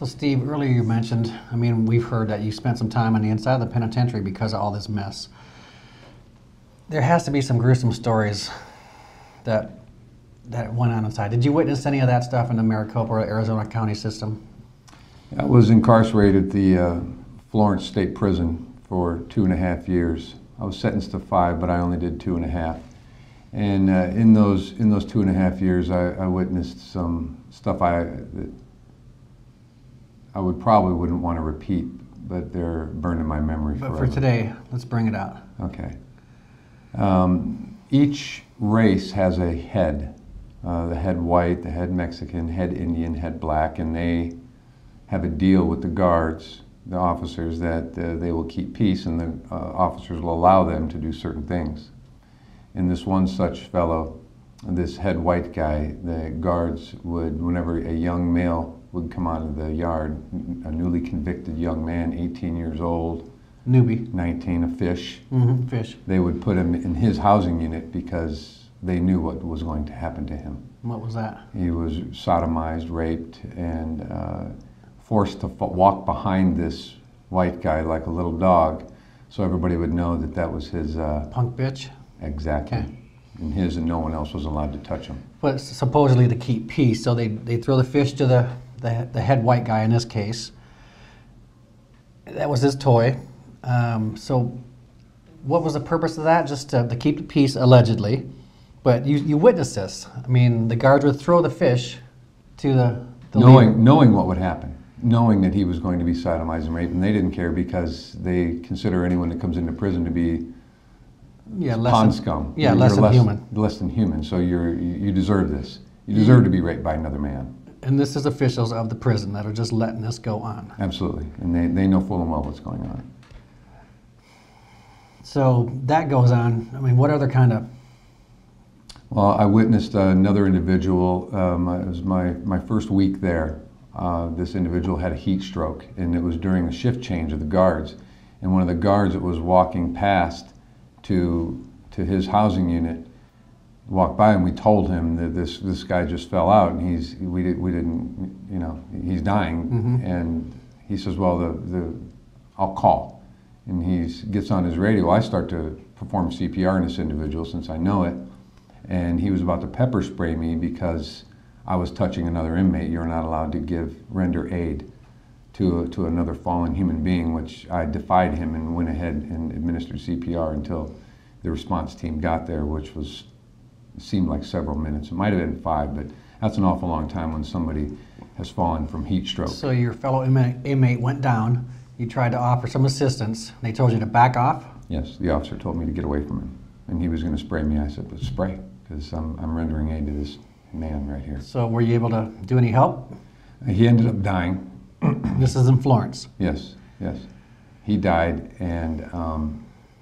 So Steve, earlier you mentioned, I mean, we've heard that you spent some time on the inside of the penitentiary because of all this mess. There has to be some gruesome stories that went on inside. Did you witness any of that stuff in the Maricopa or Arizona County system? I was incarcerated at the Florence State Prison for 2.5 years. I was sentenced to 5, but I only did 2.5. And in those 2.5 years, I witnessed some stuff that I wouldn't want to repeat, but they're burned in my memory forever. But for today, let's bring it out. Okay. Each race has a head. The head white, the head Mexican, head Indian, head black, and they have a deal with the guards, the officers, that they will keep peace and the officers will allow them to do certain things. And this one such fellow, this head white guy, the guards would, whenever a young male would come out of the yard, a newly convicted young man, 18 years old, newbie, 19, a fish, fish, they would put him in his housing unit because they knew what was going to happen to him. What was that? He was sodomized, raped, and forced to walk behind this white guy like a little dog, so everybody would know that that was his... punk bitch? Exactly. Okay. And his, and no one else was allowed to touch him. But supposedly to keep peace, so they throw the fish to the head white guy in this case. That was his toy. So what was the purpose of that? Just to keep the peace, allegedly. But you witnessed this. I mean, the guards would throw the fish to the knowing what would happen, knowing that he was going to be sodomized and raped, and they didn't care because they consider anyone that comes into prison to be pond scum. Yeah, less than human. Less than human. So you deserve this. You deserve to be raped by another man. And this is officials of the prison that are just letting this go on. Absolutely, and they know full and well what's going on. So that goes on. I mean, what other kind of... Well, I witnessed another individual. It was my first week there. This individual had a heat stroke, and it was during the shift change of the guards. And one of the guards that was walking past to his housing unit walked by, and we told him that this guy just fell out, and we didn't, you know, he's dying. And he says, well, I'll call. And he gets on his radio. I start to perform CPR on this individual since I know it. And he was about to pepper spray me because I was touching another inmate. You're not allowed to render aid to another fallen human being, which I defied him and went ahead and administered CPR until the response team got there, which seemed like several minutes. It might have been 5, but that's an awful long time when somebody has fallen from heat stroke. So your fellow inmate went down. You tried to offer some assistance. They told you to back off? Yes, the officer told me to get away from him, and he was going to spray me. I said, "But spray, because I'm rendering aid to this man right here." So were you able to do any help? He ended up dying. This is in Florence? Yes, yes. He died, and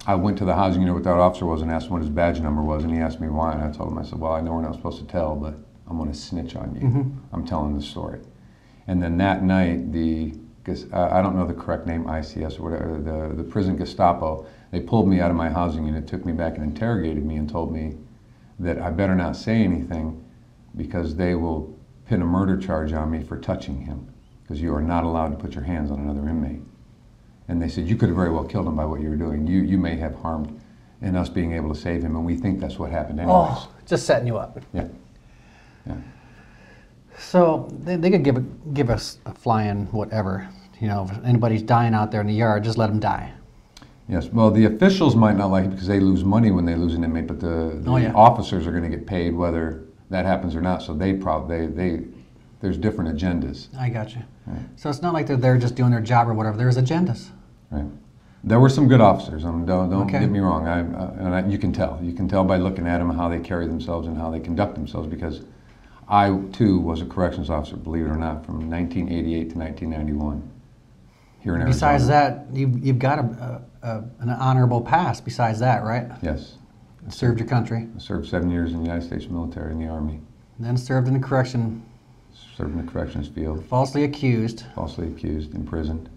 I went to the housing unit where that officer was and asked him what his badge number was, and he asked me why, and I told him, I said, well, I know we're not supposed to tell, but I'm going to snitch on you. I'm telling the story. And then that night, I don't know the correct name, ICS or whatever, the prison Gestapo, they pulled me out of my housing unit, took me back and interrogated me and told me that I better not say anything because they will pin a murder charge on me for touching him, because you are not allowed to put your hands on another inmate. And they said, you could have very well killed him by what you were doing. You may have harmed in us being able to save him, and we think that's what happened anyways. Oh, just setting you up. Yeah. Yeah. So they could give us a flying whatever. You know, if anybody's dying out there in the yard, just let them die. Yes, well, the officials might not like it because they lose money when they lose an inmate, but the officers are going to get paid whether that happens or not, so there's different agendas. I got you. Right. So it's not like they're there just doing their job or whatever. There's agendas. Right. There were some good officers. Don't get me wrong. You can tell. You can tell by looking at them how they carry themselves and how they conduct themselves, because I, too, was a corrections officer, believe it or not, from 1988 to 1991 here in Arizona. Besides that, you've got an honorable past besides that, right? Yes. Served your country. I served 7 years in the United States military in the Army. Then served in the correction. Served in the corrections field. Falsely accused. Falsely accused, imprisoned.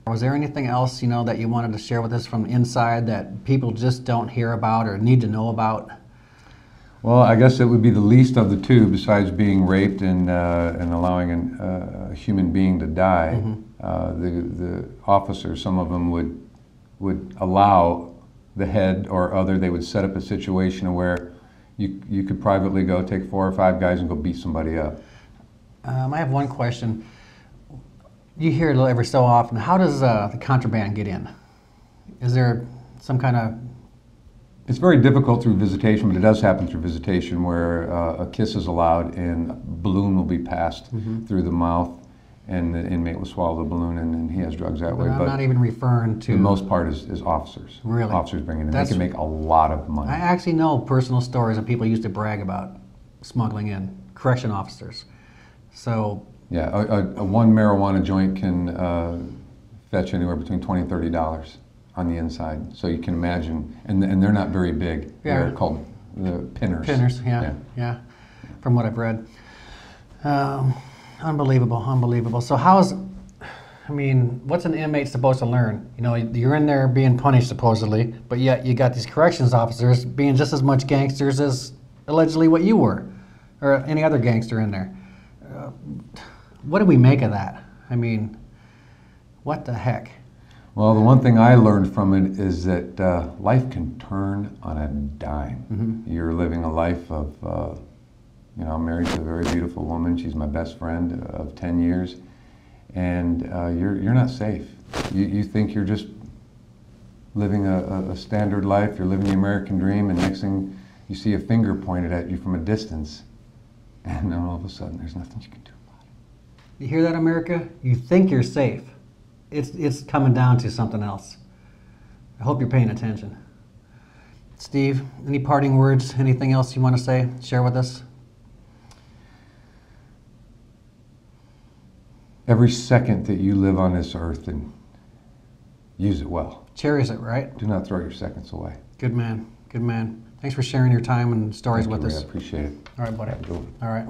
Was there anything else, you know, that you wanted to share with us from inside that people just don't hear about or need to know about? Well, I guess it would be the least of the two, besides being raped and allowing a human being to die. The officers, some of them would allow the head or other. They would set up a situation where you could privately go take 4 or 5 guys and go beat somebody up. I have one question. You hear it every so often. How does the contraband get in? Is there some kind of... It's very difficult through visitation, but it does happen through visitation where a kiss is allowed and a balloon will be passed through the mouth, and the inmate will swallow the balloon, and then he has drugs that way. I'm not even referring to... The most part is officers. Really? Officers bring it in. They can make a lot of money. I actually know personal stories that people used to brag about smuggling in, correction officers. So... Yeah, a one marijuana joint can fetch anywhere between $20 and $30 on the inside. So you can imagine, and they're not very big. Yeah. They're called the pinners. Pinners, yeah, from what I've read. Unbelievable, unbelievable. So what's an inmate supposed to learn? You know, you're in there being punished supposedly, but yet you got these corrections officers being just as much gangsters as allegedly what you were, or any other gangster in there. What do we make of that? I mean, what the heck? Well, the one thing I learned from it is that life can turn on a dime. You're living a life of, I'm married to a very beautiful woman. She's my best friend of 10 years. And you're not safe. You think you're just living a standard life. You're living the American dream, and next thing you see a finger pointed at you from a distance. And then all of a sudden, there's nothing you can do about it. You hear that, America? You think you're safe. It's coming down to something else. I hope you're paying attention. Steve, any parting words? Anything else you want to say? Share with us? Every second that you live on this earth, and use it well. Cherish it, right? Do not throw your seconds away. Good man. Good man. Thanks for sharing your time and stories with us. I appreciate it. All right, buddy. All right.